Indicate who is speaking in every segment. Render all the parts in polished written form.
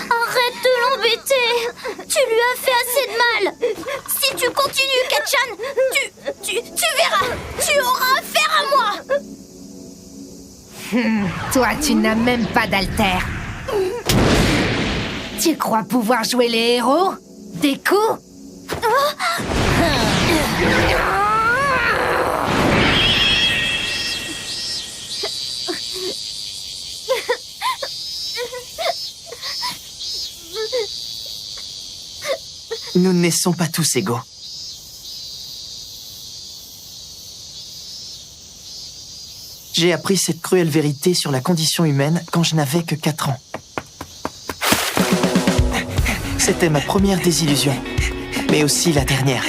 Speaker 1: Arrête de l'embêter. Tu lui as fait assez de mal. Si tu continues, Ketchan, tu verras. Tu auras affaire à moi.
Speaker 2: Toi, tu n'as même pas d'alter. Tu crois pouvoir jouer les héros? Des coups?
Speaker 3: Nous ne naissons pas tous égaux. J'ai appris cette cruelle vérité sur la condition humaine quand je n'avais que 4 ans. C'était ma première désillusion, mais aussi la dernière.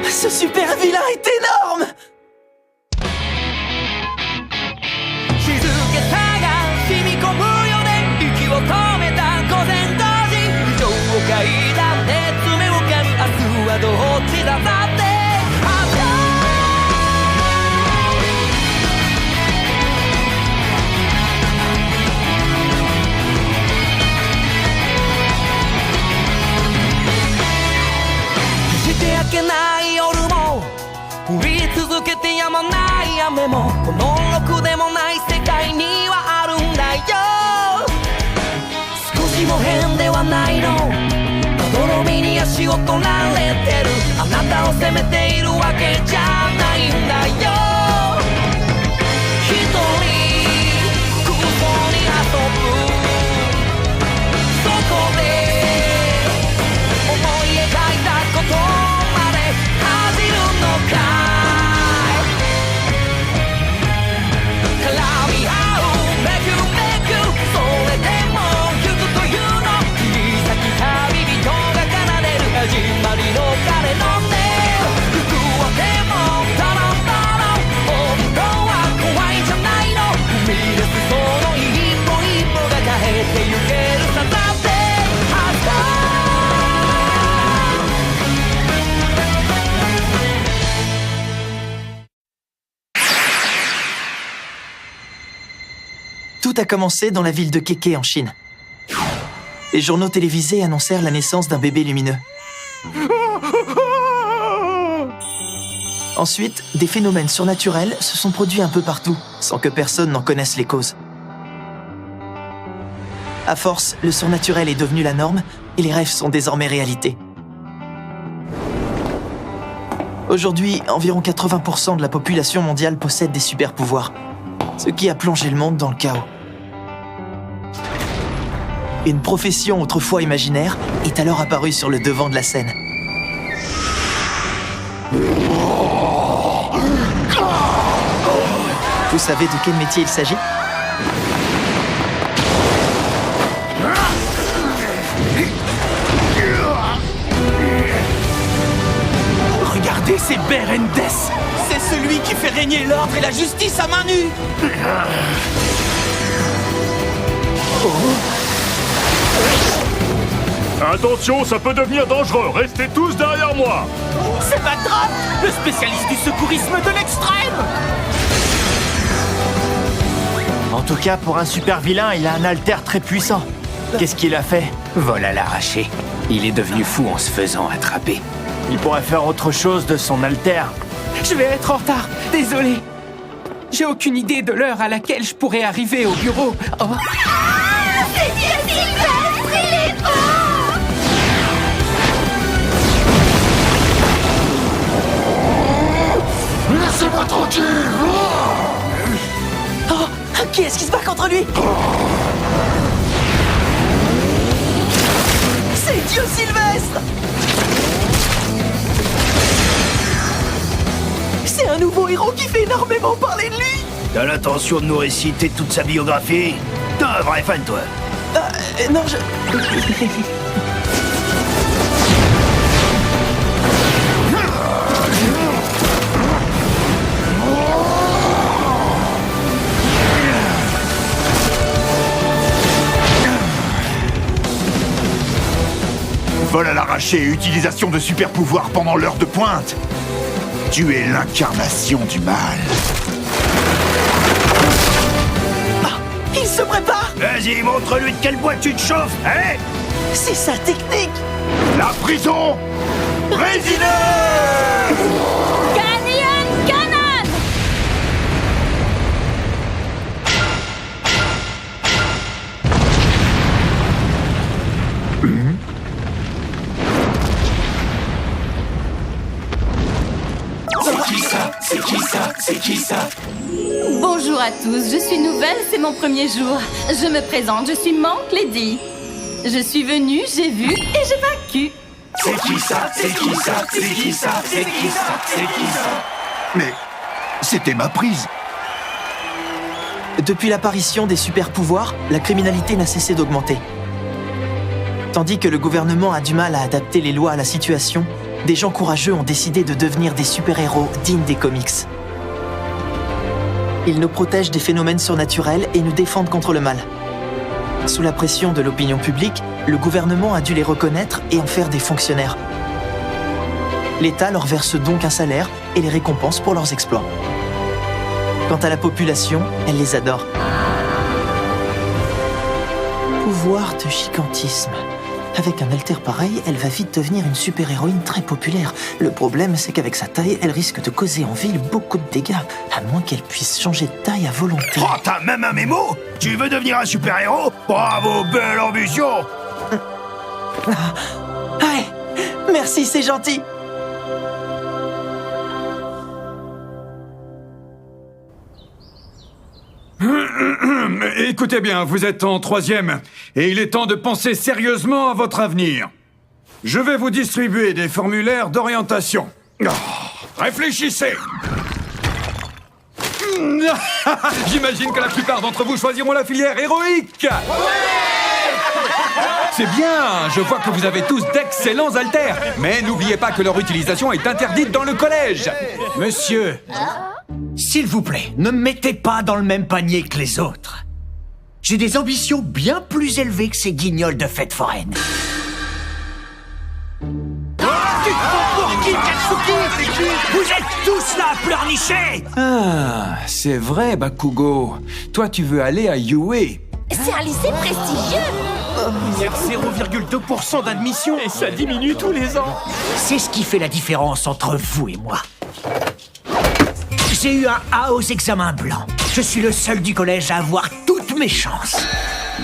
Speaker 3: Ce super vilain est énorme! Tout a commencé dans la ville de Keke en Chine. Les journaux télévisés annoncèrent la naissance d'un bébé lumineux. Ensuite, des phénomènes surnaturels se sont produits un peu partout, sans que personne n'en connaisse les causes. À force, le surnaturel est devenu la norme et les rêves sont désormais réalité. Aujourd'hui, environ 80% de la population mondiale possède des super-pouvoirs, ce qui a plongé le monde dans le chaos. Une profession autrefois imaginaire est alors apparue sur le devant de la scène. Vous savez de quel métier il s'agit ?
Speaker 4: Regardez, c'est Berendes! C'est celui qui fait régner l'ordre et la justice à main nue!
Speaker 5: Attention, ça peut devenir dangereux. Restez tous derrière moi.
Speaker 4: C'est Backdraft, le spécialiste du secourisme de l'extrême!
Speaker 6: En tout cas, pour un super vilain, il a un alter très puissant. Qu'est-ce qu'il a fait?
Speaker 7: Vol à l'arraché. Il est devenu fou en se faisant attraper.
Speaker 6: Il pourrait faire autre chose de son alter.
Speaker 4: Je vais être en retard, désolé. J'ai aucune idée de l'heure à laquelle je pourrais arriver au bureau. Oh.
Speaker 1: C'est Dieu Sylvestre, il est fort!
Speaker 5: Laissez-moi tranquille.
Speaker 3: Oh, qui est-ce qui se bat contre lui? C'est Dieu Sylvestre! C'est un nouveau héros qui fait énormément parler de lui!
Speaker 7: T'as l'intention de nous réciter toute sa biographie? T'es un vrai fan, toi.
Speaker 3: Non, je...
Speaker 8: Vol à l'arraché et utilisation de super pouvoirs pendant l'heure de pointe. Tu es l'incarnation du mal.
Speaker 3: Il se prépare!
Speaker 7: Vas-y, montre-lui de quel bois tu te chauffes, hein?
Speaker 3: C'est sa technique!
Speaker 8: La prison résineuse!
Speaker 1: Canyon Cannon!
Speaker 9: Bonjour à tous, je suis nouvelle, c'est mon premier jour. Je me présente, je suis Monk Lady. Je suis venue, j'ai vu et j'ai vaincu.
Speaker 8: C'est qui ça? C'est qui ça? C'est qui ça? C'est qui ça? C'est qui ça? Mais c'était ma prise.
Speaker 3: Depuis l'apparition des super-pouvoirs, la criminalité n'a cessé d'augmenter. Tandis que le gouvernement a du mal à adapter les lois à la situation, des gens courageux ont décidé de devenir des super-héros dignes des comics. Ils nous protègent des phénomènes surnaturels et nous défendent contre le mal. Sous la pression de l'opinion publique, le gouvernement a dû les reconnaître et en faire des fonctionnaires. L'État leur verse donc un salaire et les récompense pour leurs exploits. Quant à la population, elle les adore. Pouvoir de gigantisme. Avec un alter pareil, elle va vite devenir une super-héroïne très populaire. Le problème, c'est qu'avec sa taille, elle risque de causer en ville beaucoup de dégâts, à moins qu'elle puisse changer de taille à volonté.
Speaker 7: Oh, t'as même un mémo? Tu veux devenir un super-héros? Bravo, belle ambition!
Speaker 3: Ouais, merci, c'est gentil.
Speaker 10: Écoutez bien, vous êtes en 3e, et il est temps de penser sérieusement à votre avenir. Je vais vous distribuer des formulaires d'orientation. Oh, réfléchissez. J'imagine que la plupart d'entre vous choisiront la filière héroïque. C'est bien, je vois que vous avez tous d'excellents haltères. Mais n'oubliez pas que leur utilisation est interdite dans le collège.
Speaker 7: Monsieur, s'il vous plaît, ne me mettez pas dans le même panier que les autres. J'ai des ambitions bien plus élevées que ces guignols de fête foraine. Tu te prends pour qui, Katsuki? Vous êtes tous là à pleurnicher!
Speaker 10: Ah, c'est vrai, Bakugo. Toi, tu veux aller à UA.
Speaker 1: C'est un lycée prestigieux!
Speaker 4: Il y a 0,2% d'admission et ça diminue tous les ans.
Speaker 7: C'est ce qui fait la différence entre vous et moi. J'ai eu un A aux examens blancs. Je suis le seul du collège à avoir toutes mes chances.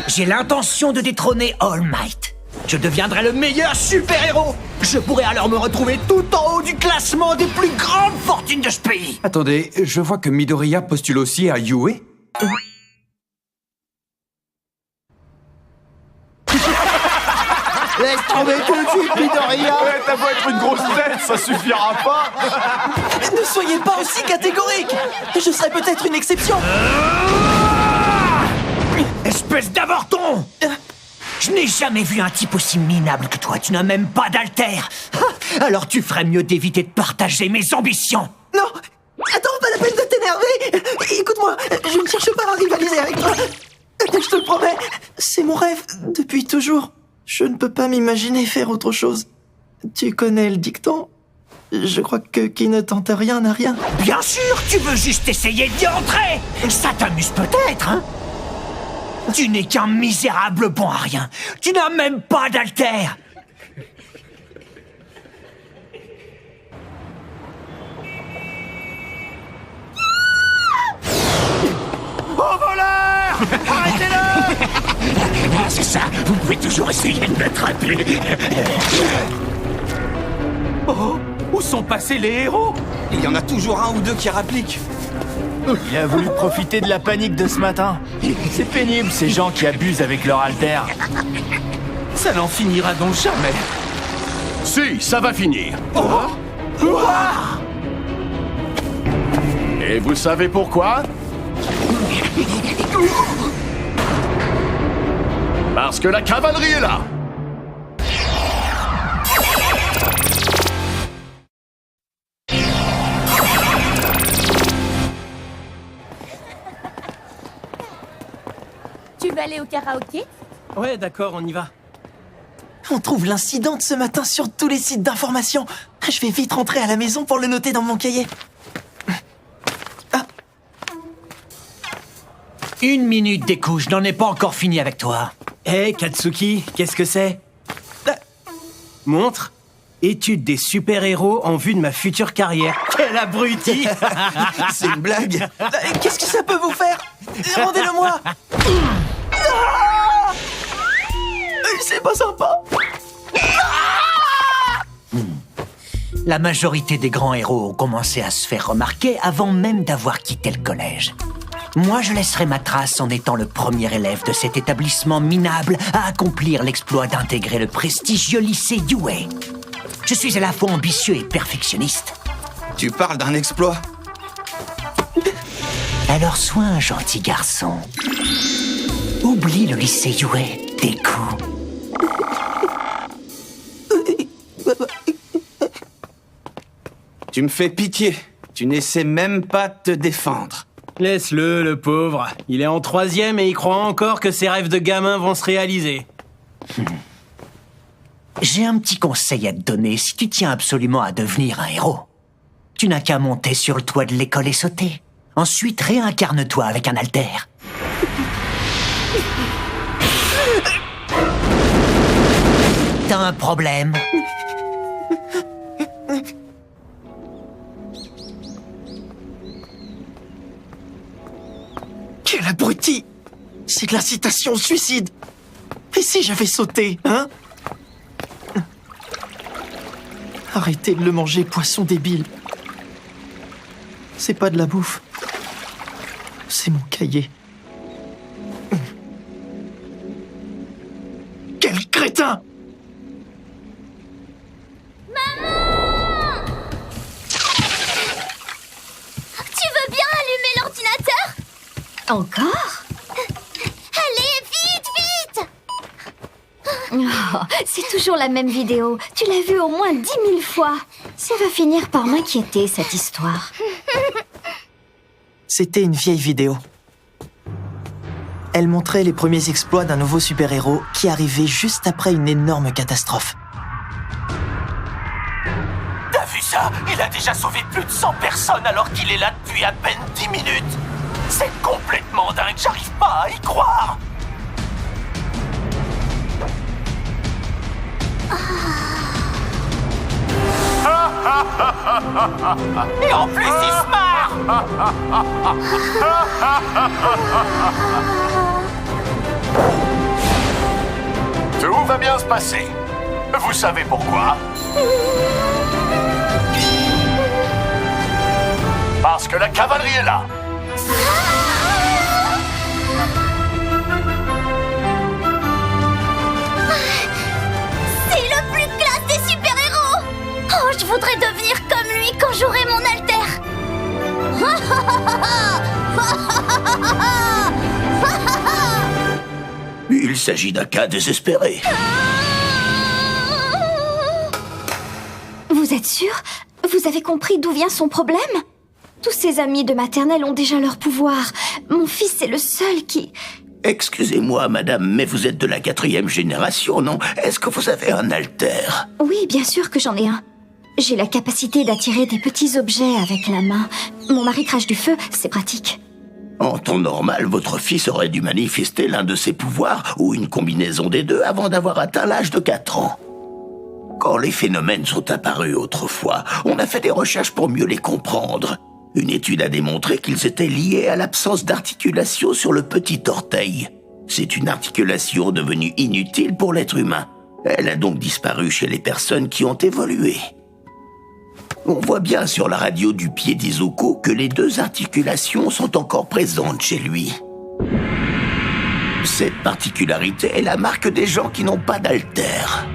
Speaker 7: J'ai l'intention de détrôner All Might. Je deviendrai le meilleur super-héros. Je pourrai alors me retrouver tout en haut du classement des plus grandes fortunes de ce pays.
Speaker 10: Attendez, je vois que Midoriya postule aussi à UA.
Speaker 6: Laisse tomber tout de suite, Midoriya.
Speaker 8: T'as beau être une grosse tête, ça suffira pas.
Speaker 3: Ne soyez pas aussi catégorique. Je serais peut-être une exception.
Speaker 7: Espèce d'avorton! Je n'ai jamais vu un type aussi minable que toi. Tu n'as même pas d'alter. Alors tu ferais mieux d'éviter de partager mes ambitions.
Speaker 3: Non, attends, pas la peine de t'énerver. Écoute-moi, je ne cherche pas à rivaliser avec toi. Je te le promets, c'est mon rêve depuis toujours. Je ne peux pas m'imaginer faire autre chose. Tu connais le dicton? Je crois que qui ne tente rien n'a rien.
Speaker 7: Bien sûr, tu veux juste essayer d'y entrer. Ça t'amuse peut-être, hein? Tu n'es qu'un misérable bon à rien. Tu n'as même pas d'alter. Au voleur! Arrêtez-le! C'est ça, vous pouvez toujours essayer de m'attraper.
Speaker 4: Oh, où sont passés les héros?
Speaker 11: Il y en a toujours un ou deux qui rappliquent.
Speaker 6: Il a voulu profiter de la panique de ce matin. C'est pénible, ces gens qui abusent avec leur alter.
Speaker 4: Ça n'en finira donc jamais.
Speaker 5: Si, ça va finir. Et vous savez pourquoi? Parce que la cavalerie est là.
Speaker 1: Tu veux aller au karaoké?
Speaker 4: Ouais, d'accord, on y va.
Speaker 3: On trouve l'incident de ce matin sur tous les sites d'information. Je vais vite rentrer à la maison pour le noter dans mon cahier.
Speaker 7: Une minute, Deku, je n'en ai pas encore fini avec toi.
Speaker 12: Hé, Katsuki, qu'est-ce que c'est? Montre. Étude des super-héros en vue de ma future carrière. Quel abruti!
Speaker 11: C'est une blague.
Speaker 3: Qu'est-ce que ça peut vous faire? Rendez-le-moi. C'est pas sympa.
Speaker 7: La majorité des grands héros ont commencé à se faire remarquer avant même d'avoir quitté le collège. Moi, je laisserai ma trace en étant le premier élève de cet établissement minable à accomplir l'exploit d'intégrer le prestigieux lycée Yue. Je suis à la fois ambitieux et perfectionniste.
Speaker 11: Tu parles d'un exploit?
Speaker 7: Alors sois un gentil garçon. Oublie le lycée Yue, Deku.
Speaker 11: Tu me fais pitié. Tu n'essaies même pas de te défendre.
Speaker 12: Laisse-le, le pauvre. Il est en 3e et il croit encore que ses rêves de gamin vont se réaliser.
Speaker 7: J'ai un petit conseil à te donner si tu tiens absolument à devenir un héros. Tu n'as qu'à monter sur le toit de l'école et sauter. Ensuite, réincarne-toi avec un haltère. T'as un problème?
Speaker 3: Quel abruti! C'est de l'incitation au suicide! Et si j'avais sauté, hein? Arrêtez de le manger, poisson débile. C'est pas de la bouffe. C'est mon cahier. Quel crétin!
Speaker 1: Tu veux bien allumer l'ordinateur?
Speaker 2: Encore?
Speaker 1: Allez, vite, vite!
Speaker 2: Oh, c'est toujours la même vidéo. Tu l'as vue au moins 10 000 fois. Ça va finir par m'inquiéter, cette histoire.
Speaker 3: C'était une vieille vidéo. Elle montrait les premiers exploits d'un nouveau super-héros qui arrivait juste après une énorme catastrophe.
Speaker 7: T'as vu ça? Il a déjà sauvé plus de 100 personnes alors qu'il est là depuis à peine 10 minutes. C'est complètement dingue, j'arrive pas à y croire. Et en plus, il se marre.
Speaker 8: Tout va bien se passer. Vous savez pourquoi? Parce que la cavalerie est là.
Speaker 1: C'est le plus classe des super-héros! Oh, je voudrais devenir comme lui quand j'aurai mon haltère!
Speaker 8: Il s'agit d'un cas désespéré.
Speaker 2: Vous êtes sûr? Vous avez compris d'où vient son problème? Tous ses amis de maternelle ont déjà leur pouvoir. Mon fils est le seul qui...
Speaker 8: Excusez-moi, madame, mais vous êtes de la 4e génération, non? Est-ce que vous avez un haltère?
Speaker 2: Oui, bien sûr que j'en ai un. J'ai la capacité d'attirer des petits objets avec la main. Mon mari crache du feu, c'est pratique.
Speaker 8: En temps normal, votre fils aurait dû manifester l'un de ses pouvoirs ou une combinaison des deux avant d'avoir atteint l'âge de 4 ans. Quand les phénomènes sont apparus autrefois, on a fait des recherches pour mieux les comprendre. Une étude a démontré qu'ils étaient liés à l'absence d'articulation sur le petit orteil. C'est une articulation devenue inutile pour l'être humain. Elle a donc disparu chez les personnes qui ont évolué. On voit bien sur la radio du pied d'Izuku que les deux articulations sont encore présentes chez lui. Cette particularité est la marque des gens qui n'ont pas d'haltère.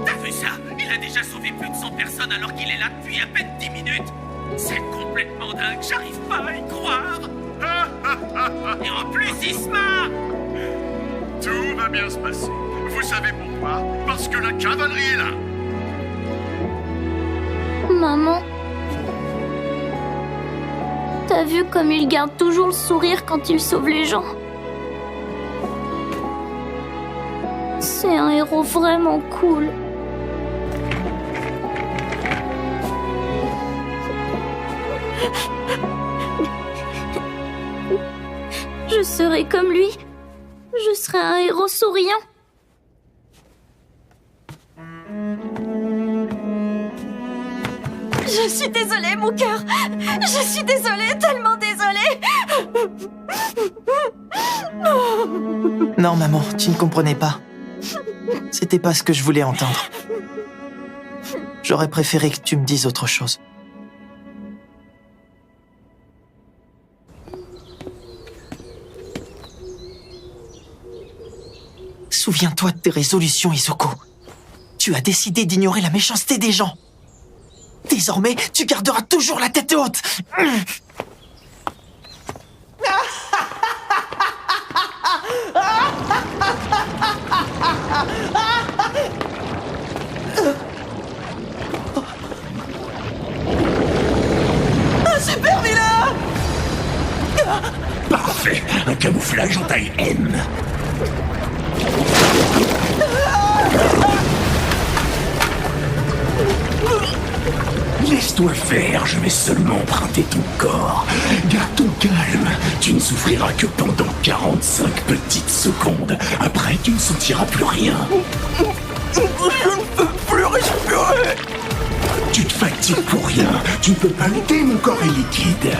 Speaker 7: T'as vu ça? Il a déjà sauvé plus de 100 personnes alors qu'il est là depuis à peine 10 minutes. C'est complètement dingue, j'arrive pas à y croire. Et en plus, il se marre.
Speaker 8: Tout va bien se passer. Vous savez pourquoi? Parce que la cavalerie est là.
Speaker 1: Maman, T'as vu comme il garde toujours le sourire quand il sauve les gens? C'est un héros vraiment cool. Je serai comme lui. Je serai un héros souriant.
Speaker 2: Je suis désolée, mon cœur. Je suis désolée, tellement désolée.
Speaker 3: Non, maman, tu ne comprenais pas. C'était pas ce que je voulais entendre. J'aurais préféré que tu me dises autre chose. Souviens-toi de tes résolutions, Izuku. Tu as décidé d'ignorer la méchanceté des gens. Désormais, tu garderas toujours la tête haute.
Speaker 7: Un super vilain!
Speaker 8: Parfait. Un camouflage en taille M. Laisse-toi faire, je vais seulement emprunter ton corps. Garde ton calme, tu ne souffriras que pendant 45 petites secondes. Après, tu ne sentiras plus rien.
Speaker 7: Je ne peux plus respirer.
Speaker 8: Tu te fatigues pour rien, tu ne peux pas lutter, mon corps est liquide.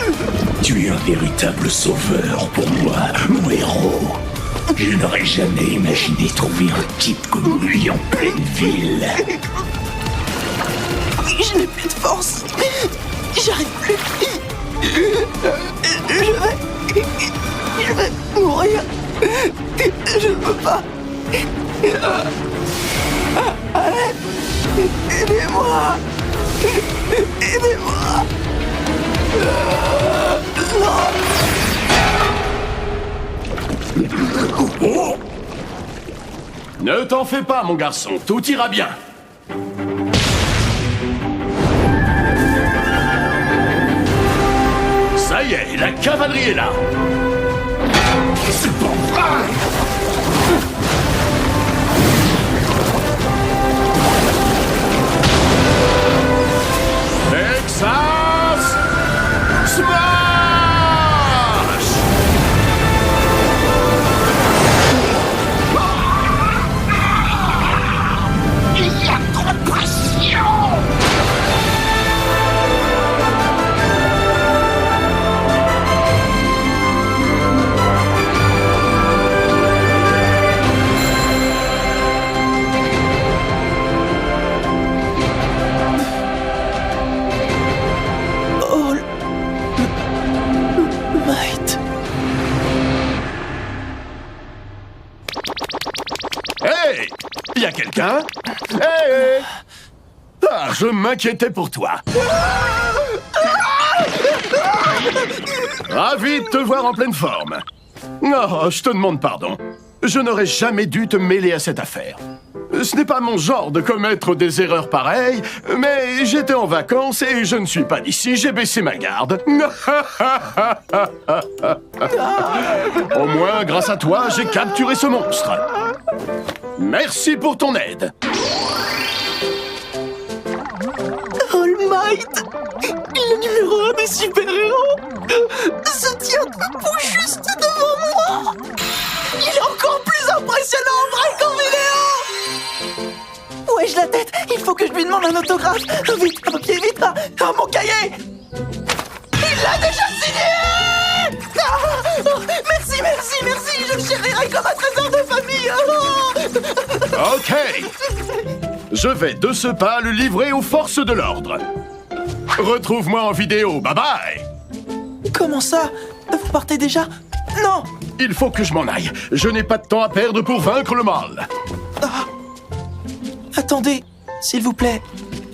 Speaker 8: Tu es un véritable sauveur pour moi, mon héros. Je n'aurais jamais imaginé trouver un type comme lui en pleine ville.
Speaker 7: Je n'ai plus de force. J'arrive plus. Je vais mourir. Je ne peux pas. Allez, aidez-moi. Aidez-moi.
Speaker 5: Oh! Ne t'en fais pas, mon garçon, tout ira bien. Ça y est, la cavalerie est là.
Speaker 8: C'est pas vrai!
Speaker 5: Texas Smash!
Speaker 8: Il y a trop de pression!
Speaker 5: Hey! Y a quelqu'un? Hey! Ah, je m'inquiétais pour toi. Ravi de te voir en pleine forme. Non, je te demande pardon. Je n'aurais jamais dû te mêler à cette affaire. Ce n'est pas mon genre de commettre des erreurs pareilles, mais j'étais en vacances et je ne suis pas d'ici, j'ai baissé ma garde. Au moins, grâce à toi, j'ai capturé ce monstre. Merci pour ton aide.
Speaker 7: All Might, le numéro 1 des super-héros, se tient debout juste devant moi. Il est encore plus impressionnant en vrai qu'en vidéo. Ouais, je la tête, il faut que je lui demande un autographe. Vite, un papier, vite, mon cahier. Il l'a déjà signé. Merci, je le chérirai comme un trésor de famille.
Speaker 5: Ok. Je vais de ce pas le livrer aux forces de l'ordre. Retrouve-moi en vidéo, bye bye.
Speaker 3: Comment ça? Vous partez déjà? Non!
Speaker 5: Il faut que je m'en aille. Je n'ai pas de temps à perdre pour vaincre le mal.
Speaker 3: Ah. Attendez, s'il vous plaît.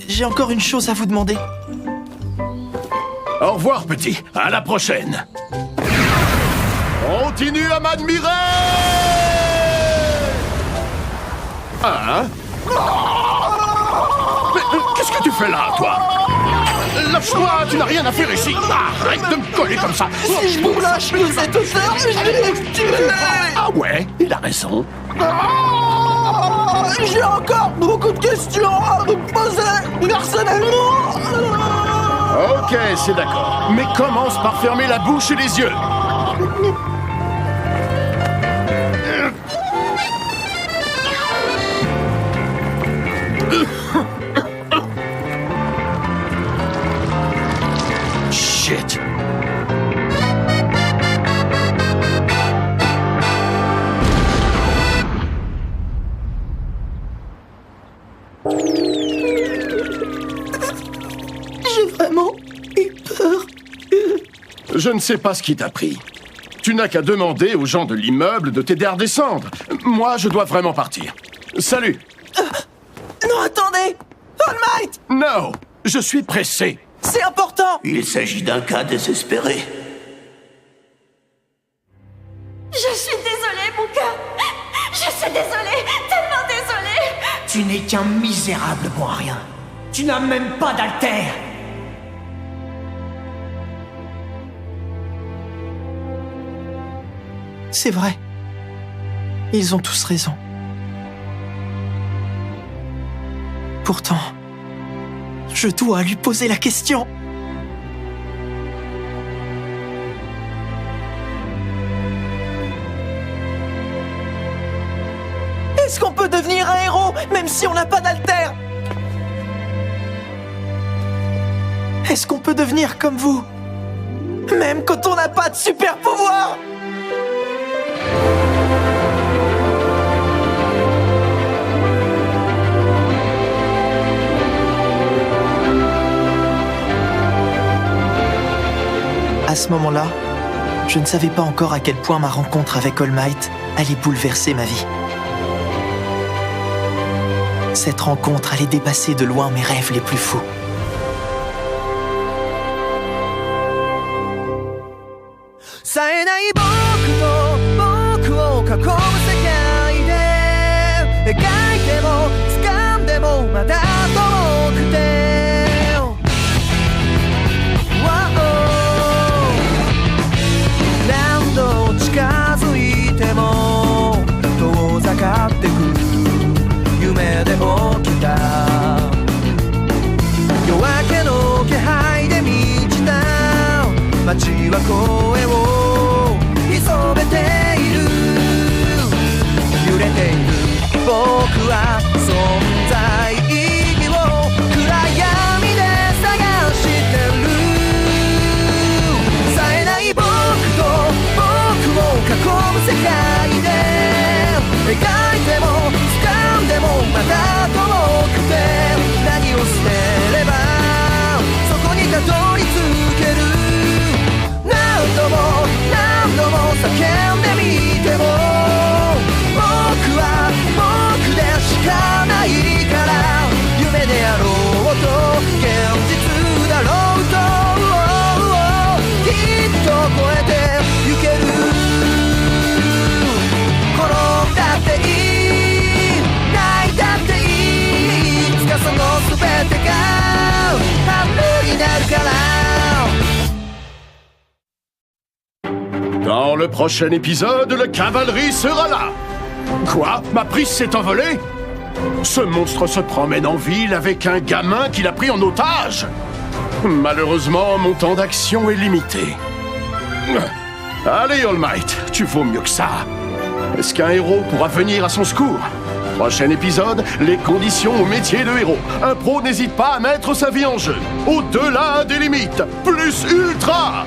Speaker 3: J'ai encore une chose à vous demander.
Speaker 5: Au revoir, petit. À la prochaine. Continue à m'admirer! Ah, hein? Mais Qu'est-ce que tu fais là, toi? Lâche-moi, tu n'as rien à faire ici. Arrête de me coller comme ça.
Speaker 13: Si je vous lâche que cette affaire, je vais l'extuer.
Speaker 5: Ah ouais, il a raison.
Speaker 13: J'ai encore beaucoup de questions à vous poser personnellement.
Speaker 5: Ok, c'est d'accord. Mais commence par fermer la bouche et les yeux. Shit.
Speaker 13: J'ai vraiment eu peur.
Speaker 5: Je ne sais pas ce qui t'a pris. Tu n'as qu'à demander aux gens de l'immeuble de t'aider à redescendre. Moi, je dois vraiment partir. Salut.
Speaker 13: Non, attendez! All Might!
Speaker 5: Non, je suis pressé.
Speaker 13: C'est important!
Speaker 8: Il s'agit d'un cas désespéré.
Speaker 1: Je suis désolée, mon gars. Je suis désolée, tellement désolée.
Speaker 7: Tu n'es qu'un misérable bon à rien. Tu n'as même pas d'altère.
Speaker 3: C'est vrai. Ils ont tous raison. Pourtant, je dois lui poser la question.
Speaker 13: Est-ce qu'on peut devenir un héros même si on n'a pas d'altère?
Speaker 3: Est-ce qu'on peut devenir comme vous?
Speaker 13: Même quand on n'a pas de super pouvoir?
Speaker 3: À ce moment-là, je ne savais pas encore à quel point ma rencontre avec All Might allait bouleverser ma vie. Cette rencontre allait dépasser de loin mes rêves les plus fous.
Speaker 5: Dans le prochain épisode, la cavalerie sera là. Quoi? Ma prise s'est envolée? Ce monstre se promène en ville avec un gamin qu'il a pris en otage. Malheureusement, mon temps d'action est limité. Allez, All Might, tu vaux mieux que ça. Est-ce qu'un héros pourra venir à son secours? Prochain épisode, les conditions au métier de héros. Un pro n'hésite pas à mettre sa vie en jeu. Au-delà des limites, plus ultra.